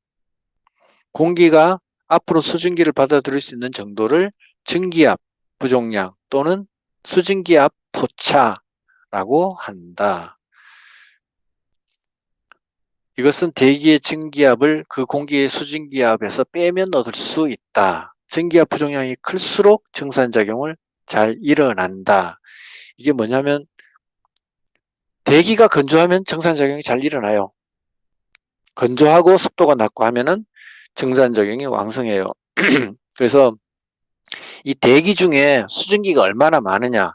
공기가 앞으로 수증기를 받아들일 수 있는 정도를 증기압 부종량 또는 수증기압 포차라고 한다. 이것은 대기의 증기압을 그 공기의 수증기압에서 빼면 얻을 수 있다. 증기압 부종량이 클수록 증산작용을 잘 일어난다. 이게 뭐냐면 대기가 건조하면 증산작용이 잘 일어나요. 건조하고 습도가 낮고 하면은 증산작용이 왕성해요. 그래서 이 대기 중에 수증기가 얼마나 많으냐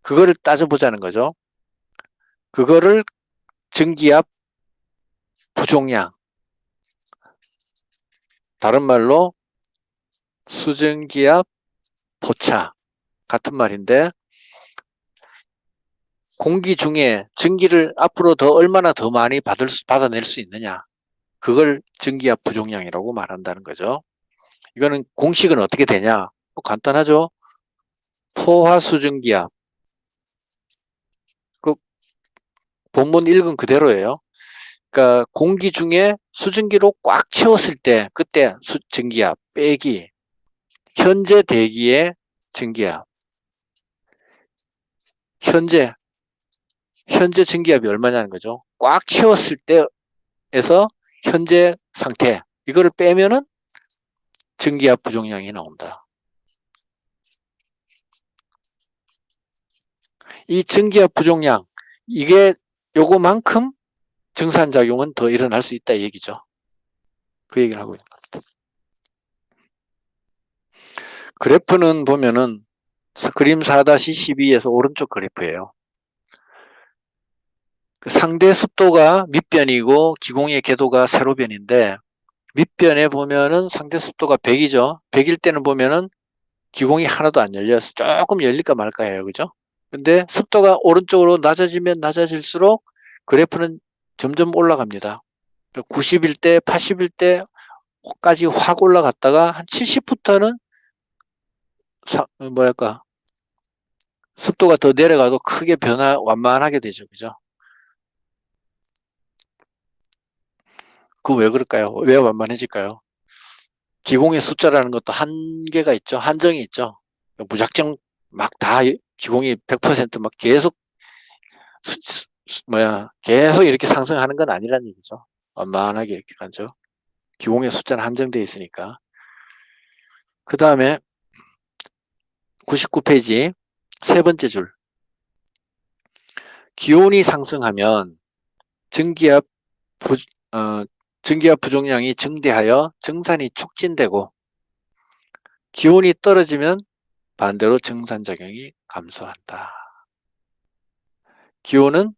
그거를 따져보자는 거죠. 그거를 증기압 부종량, 다른 말로 수증기압 포차 같은 말인데, 공기 중에 증기를 앞으로 얼마나 더 많이 받아낼 수 있느냐, 그걸 증기압 부종량이라고 말한다는 거죠. 이거는 공식은 어떻게 되냐? 간단하죠. 포화수증기압, 그 본문 읽은 그대로예요. 그러니까 공기 중에 수증기로 꽉 채웠을 때 그때 증기압 빼기 현재 대기의 증기압, 현재 증기압이 얼마냐는 거죠. 꽉 채웠을 때에서 현재 상태, 이거를 빼면은 증기압 부종량이 나온다. 이 증기압 부종량, 이게 요거만큼 증산작용은 더 일어날 수 있다 이 얘기죠. 그 얘기를 하고 있는 겁니다. 그래프는 보면은 그림 4-12에서 오른쪽 그래프예요. 상대 습도가 밑변이고 기공의 궤도가 세로변인데, 밑변에 보면은 상대 습도가 100이죠. 100일 때는 보면은 기공이 하나도 안 열려서 조금 열릴까 말까 해요. 그죠? 근데 습도가 오른쪽으로 낮아지면 낮아질수록 그래프는 점점 올라갑니다. 90일 때, 80일 때까지 확 올라갔다가 한 70부터는 뭐랄까 습도가 더 내려가도 크게 완만하게 되죠. 그죠? 그거 왜 그럴까요? 왜 완만해질까요? 기공의 숫자라는 것도 한계가 있죠. 한정이 있죠. 무작정 막 다 기공이 100% 계속 계속 이렇게 상승하는 건 아니란 얘기죠. 완만하게 이렇게 가죠. 기공의 숫자는 한정되어 있으니까. 그 다음에 99페이지 세 번째 줄. 기온이 상승하면 증기압 부종량이 증대하여 증산이 촉진되고, 기온이 떨어지면 반대로 증산작용이 감소한다. 기온은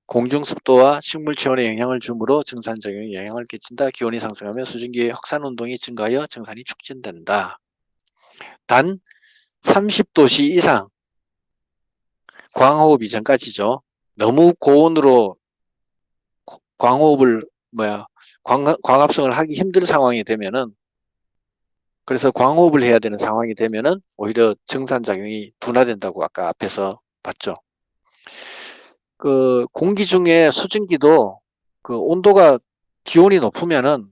공중습도와 식물 체온에 영향을 주므로 증산작용에 영향을 끼친다. 기온이 상승하면 수증기의 확산운동이 증가하여 증산이 촉진된다. 단 30도씨 이상, 광호흡 이전까지죠. 너무 고온으로 광호흡을 광합성을 하기 힘든 상황이 되면은, 그래서 광호흡을 해야 되는 상황이 되면은 오히려 증산작용이 둔화된다고 아까 앞에서 봤죠. 그 공기 중에 수증기도 그 온도가 기온이 높으면은,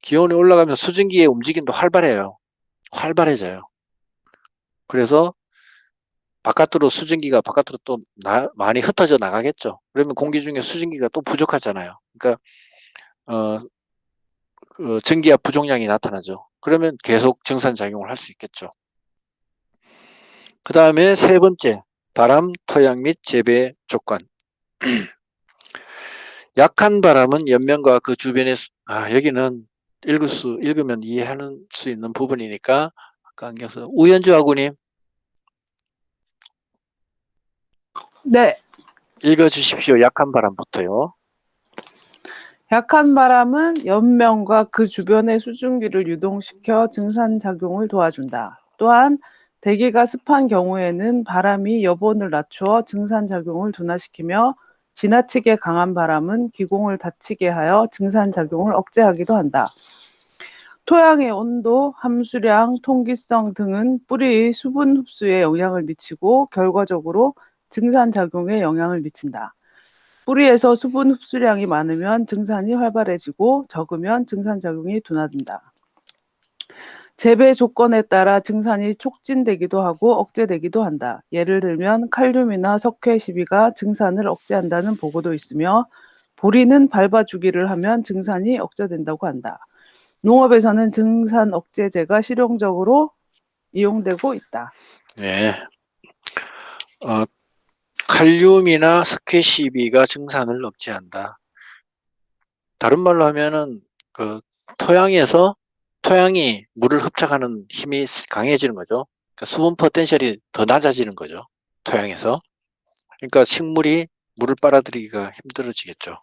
기온이 올라가면 수증기의 움직임도 활발해져요. 그래서 바깥으로 수증기가 바깥으로 또 많이 흩어져 나가겠죠. 그러면 공기 중에 수증기가 또 부족하잖아요. 그러니까 그 증기압 부종량이 나타나죠. 그러면 계속 증산작용을 할 수 있겠죠. 그 다음에 세 번째, 바람, 토양 및 재배 조건. 약한 바람은 연면과 그 주변의 여기는 읽으면 이해하는 수 있는 부분이니까 아까 안경써 우현주 아구님 네. 읽어주십시오. 약한 바람부터요. 약한 바람은 연면과 그 주변의 수증기를 유동시켜 증산작용을 도와준다. 또한 대기가 습한 경우에는 바람이 여본을 낮추어 증산작용을 둔화시키며, 지나치게 강한 바람은 기공을 닫히게 하여 증산작용을 억제하기도 한다. 토양의 온도, 함수량, 통기성 등은 뿌리의 수분 흡수에 영향을 미치고 결과적으로 증산작용에 영향을 미친다. 뿌리에서 수분 흡수량이 많으면 증산이 활발해지고 적으면 증산작용이 둔화된다. 재배 조건에 따라 증산이 촉진되기도 하고 억제되기도 한다. 예를 들면 칼륨이나 석회 시비가 증산을 억제한다는 보고도 있으며, 보리는 밟아주기를 하면 증산이 억제된다고 한다. 농업에서는 증산 억제제가 실용적으로 이용되고 있다. 네. 칼륨이나 스퀘시비가 증산을 억제한다. 다른 말로 하면은 그 토양이 물을 흡착하는 힘이 강해지는 거죠. 그러니까 수분 포텐셜이 더 낮아지는 거죠. 토양에서. 그러니까 식물이 물을 빨아들이기가 힘들어지겠죠.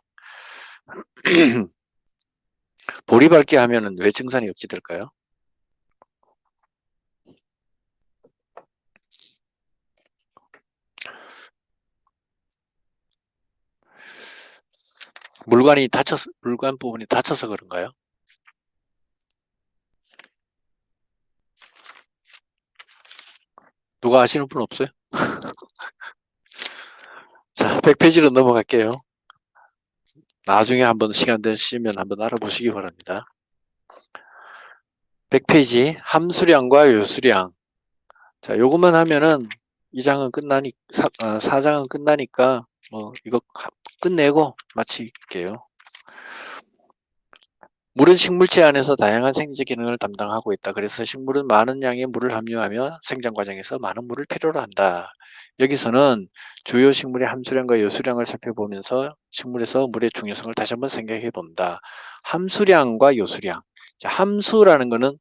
보리 밟기 하면은 왜 증산이 억제될까요? 물관 부분이 다쳐서 그런가요? 누가 아시는 분 없어요? 자, 100페이지로 넘어갈게요. 나중에 한번 시간 되시면 한번 알아보시기 바랍니다. 100페이지 함수량과 요수량. 자, 요것만 하면은 2장은 4장은 끝나니까 이거 끝내고 마칠게요. 물은 식물체 안에서 다양한 생리적 기능을 담당하고 있다. 그래서 식물은 많은 양의 물을 함유하며 생장 과정에서 많은 물을 필요로 한다. 여기서는 주요 식물의 함수량과 요수량을 살펴보면서 식물에서 물의 중요성을 다시 한번 생각해 본다. 함수량과 요수량. 자, 함수라는 거는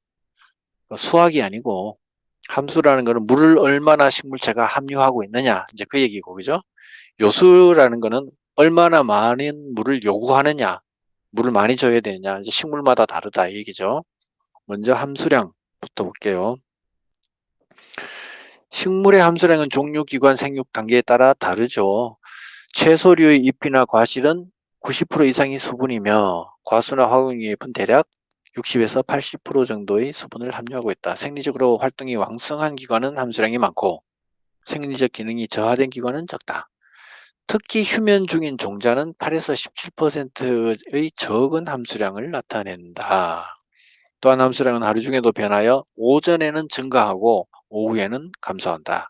수학이 아니고, 함수라는 거는 물을 얼마나 식물체가 함유하고 있느냐, 이제 그 얘기고, 그죠? 요수라는 거는 얼마나 많은 물을 요구하느냐, 물을 많이 줘야 되느냐, 이제 식물마다 다르다 이 얘기죠. 먼저 함수량부터 볼게요. 식물의 함수량은 종류, 기관, 생육 단계에 따라 다르죠. 채소류의 잎이나 과실은 90% 이상이 수분이며, 과수나 화학용잎은 대략 60에서 80% 정도의 수분을 함유하고 있다. 생리적으로 활동이 왕성한 기관은 함수량이 많고, 생리적 기능이 저하된 기관은 적다. 특히 휴면 중인 종자는 8에서 17%의 적은 함수량을 나타낸다. 또한 함수량은 하루 중에도 변하여 오전에는 증가하고 오후에는 감소한다.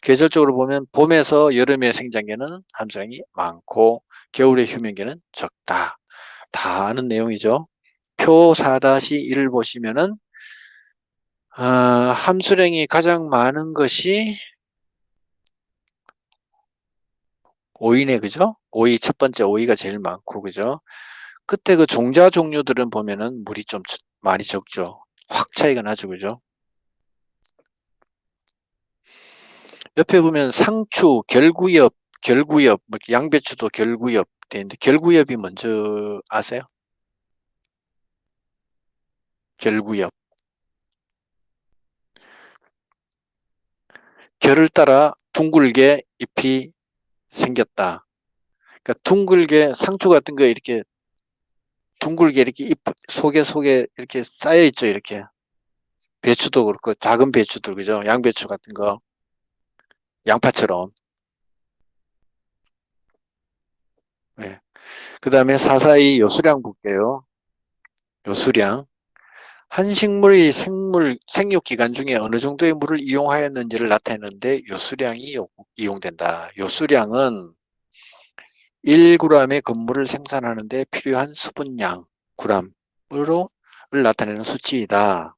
계절적으로 보면 봄에서 여름에 생장계는 함수량이 많고 겨울에 휴면계는 적다. 다 아는 내용이죠. 표 4-1을 보시면은 함수량이 가장 많은 것이 오이네, 그죠? 오이 첫 번째 오이가 제일 많고, 그죠? 끝에 그 종자 종류들은 보면은 물이 좀 많이 적죠. 확 차이가 나죠, 그죠? 옆에 보면 상추, 결구엽, 뭐 이렇게 양배추도 결구엽 돼 있는데 결구엽이 먼저 아세요? 결구엽. 결을 따라 둥글게 잎이 생겼다. 그러니까 둥글게 상추 같은 거 이렇게 둥글게 이렇게 잎 속에 이렇게 쌓여 있죠, 이렇게. 배추도 그렇고 작은 배추들, 그죠? 양배추 같은 거, 양파처럼. 네. 그 다음에 442 요수량 볼게요. 요수량. 한 식물의 생육 기간 중에 어느 정도의 물을 이용하였는지를 나타내는데 요수량이 이용된다. 요수량은 1g의 건물을 생산하는 데 필요한 수분량 g으로 나타내는 수치이다.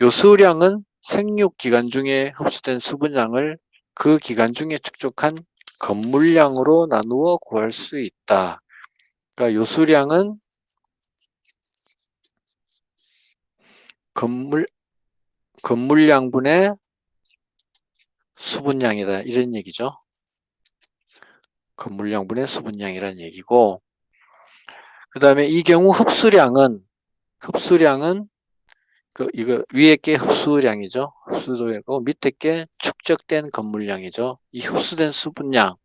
요수량은 생육 기간 중에 흡수된 수분량을 그 기간 중에 축적한 건물량으로 나누어 구할 수 있다. 그러니까 요수량은 건물량분의 수분량이다. 이런 얘기죠. 건물량분의 수분량이라는 얘기고, 그 다음에 이 경우 흡수량은 이거 위에 게 흡수량이죠. 흡수량이고 밑에 게 축적된 건물량이죠. 이 흡수된 수분량,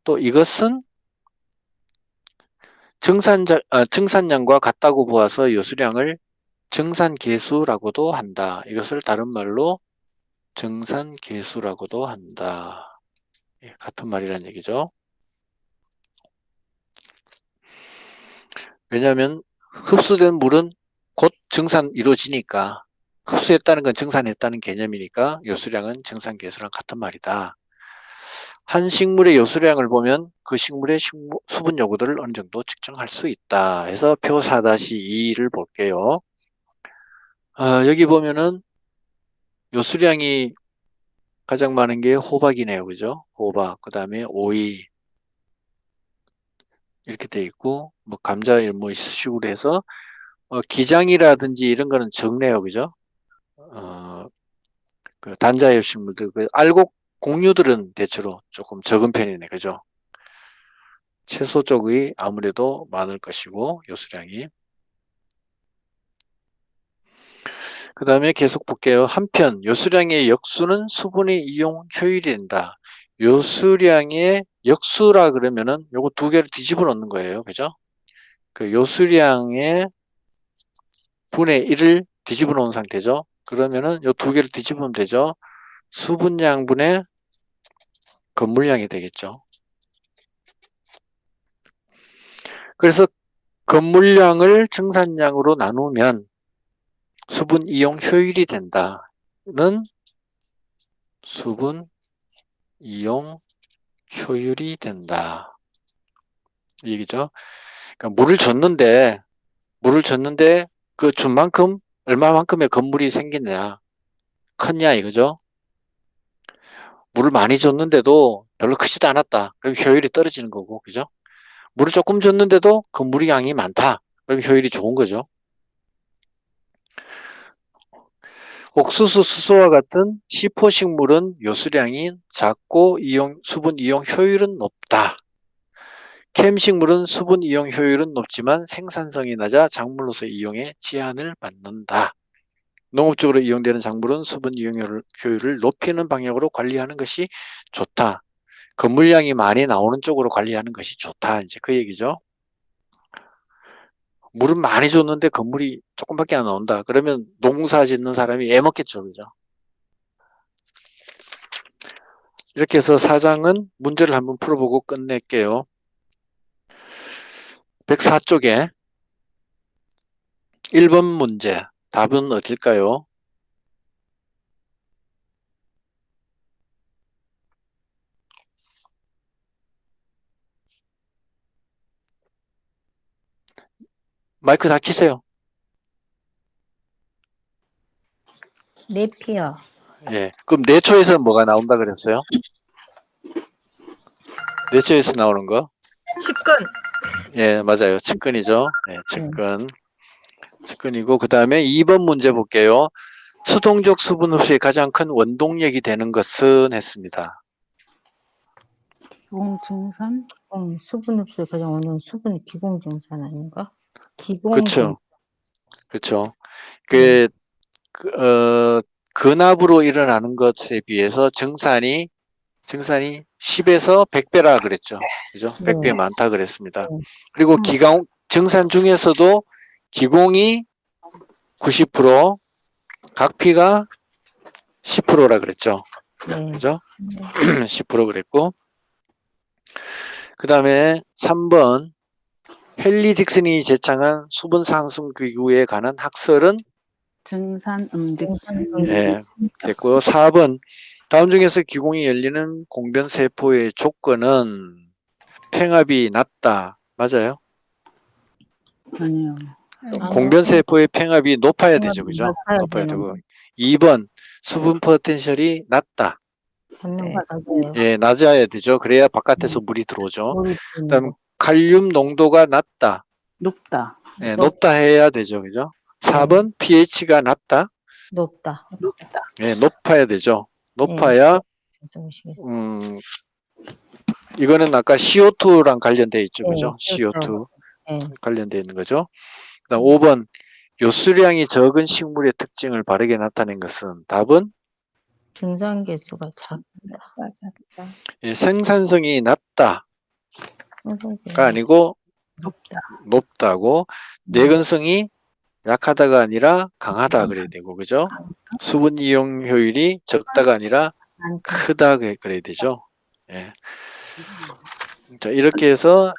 또 이것은 증산량과 같다고 보아서 요수량을 증산계수라고도 한다. 이것을 다른 말로 증산계수라고도 한다. 같은 말이란 얘기죠. 왜냐하면 흡수된 물은 곧 증산 이루어지니까, 흡수했다는 건 증산했다는 개념이니까 요수량은 증산계수랑 같은 말이다. 한 식물의 요수량을 보면 그 식물의 수분 요구도를 어느 정도 측정할 수 있다. 해서 표 4-2를 볼게요. 여기 보면은 요수량이 가장 많은 게 호박이네요. 그죠? 호박, 그 다음에 오이, 이렇게 돼 있고, 뭐 감자 뭐 식으로 해서 기장이라든지 이런 거는 적네요. 그죠? 그 단자엽 식물들, 그 알곡 곡류들은 대체로 조금 적은 편이네. 그죠? 채소 쪽이 아무래도 많을 것이고, 요수량이. 그 다음에 계속 볼게요. 한편, 요수량의 역수는 수분의 이용 효율이 된다. 요수량의 역수라 그러면은 요거 두 개를 뒤집어 놓는 거예요. 그죠? 그 요수량의 분의 1을 뒤집어 놓은 상태죠. 그러면은 요 두 개를 뒤집으면 되죠. 수분량분의 건물량이 되겠죠. 그래서 건물량을 증산량으로 나누면 수분 이용 효율이 된다는 수분 이용 효율이 된다. 이 얘기죠. 그러니까 물을 줬는데 그 준 만큼 얼마만큼의 건물이 생기냐, 컸냐 이거죠. 물을 많이 줬는데도 별로 크지도 않았다. 그럼 효율이 떨어지는 거고, 그죠? 물을 조금 줬는데도 건물의 양이 많다. 그럼 효율이 좋은 거죠. 옥수수, 수소와 같은 시포식물은 요수량이 작고 수분 이용 효율은 높다. 캠식물은 수분 이용 효율은 높지만 생산성이 낮아 작물로서 이용에 제한을 받는다. 농업적으로 이용되는 작물은 수분 이용 효율을 높이는 방향으로 관리하는 것이 좋다. 건물량이 많이 나오는 쪽으로 관리하는 것이 좋다. 이제 그 얘기죠. 물은 많이 줬는데 건물이 조금밖에 안 나온다. 그러면 농사 짓는 사람이 애먹겠죠. 그죠? 이렇게 해서 4장은 문제를 한번 풀어보고 끝낼게요. 104쪽에 1번 문제. 답은 어딜까요? 마이크 다 키세요. 네피어. 예. 그럼 내초에서 뭐가 나온다 그랬어요? 내초에서 나오는 거? 측근, 예, 맞아요. 측근이죠. 네, 측근. 측근이고, 그 다음에 2번 문제 볼게요. 수동적 수분 흡수의 가장 큰 원동력이 되는 것은 했습니다. 기공증산? 수분 흡수에 가장 어려운 수분 기공증산 아닌가? 그쵸. 그쵸. 근압으로 일어나는 것에 비해서 증산이 10에서 100배라 그랬죠. 그죠? 100배 네. 많다 그랬습니다. 네. 그리고 증산 중에서도 기공이 90%, 각피가 10%라 그랬죠. 네. 그죠? 10% 그랬고. 그 다음에 3번. 헨리 딕슨이 제창한 수분 상승 기구에 관한 학설은 증산 음직. 예, 됐고요. 4번. 다음 중에서 기공이 열리는 공변 세포의 조건은 팽압이 낮다. 맞아요? 아니요. 공변 세포의 팽압이 높아야 되죠. 그죠? 높아야 높아야 되는 되고. 2번. 수분 포텐셜이 낮다. 받는 네. 거 맞아요. 예, 낮아야 되죠. 그래야 바깥에서 물이 들어오죠. 물이 그다음 칼륨 농도가 낮다. 높다. 예, 높다 해야 되죠. 그죠? 4번 pH가 낮다. 높다. 예, 높아야 되죠. 높아야 이거는 아까 CO2랑 관련돼 있죠. 네, 그죠? CO2 네. 관련돼 있는 거죠. 그다음 5번 요수량이 적은 식물의 특징을 바르게 나타낸 것은 답은 증산계수가 작다. 예, 생산성이 낮다가 생산계수가 아니고 높다. 높다고 내건성이 약하다가 아니라 강하다 그래야 되고 그죠? 수분 이용 효율이 적다가 아니라 크다 그래야 되죠. 예. 자, 이렇게 해서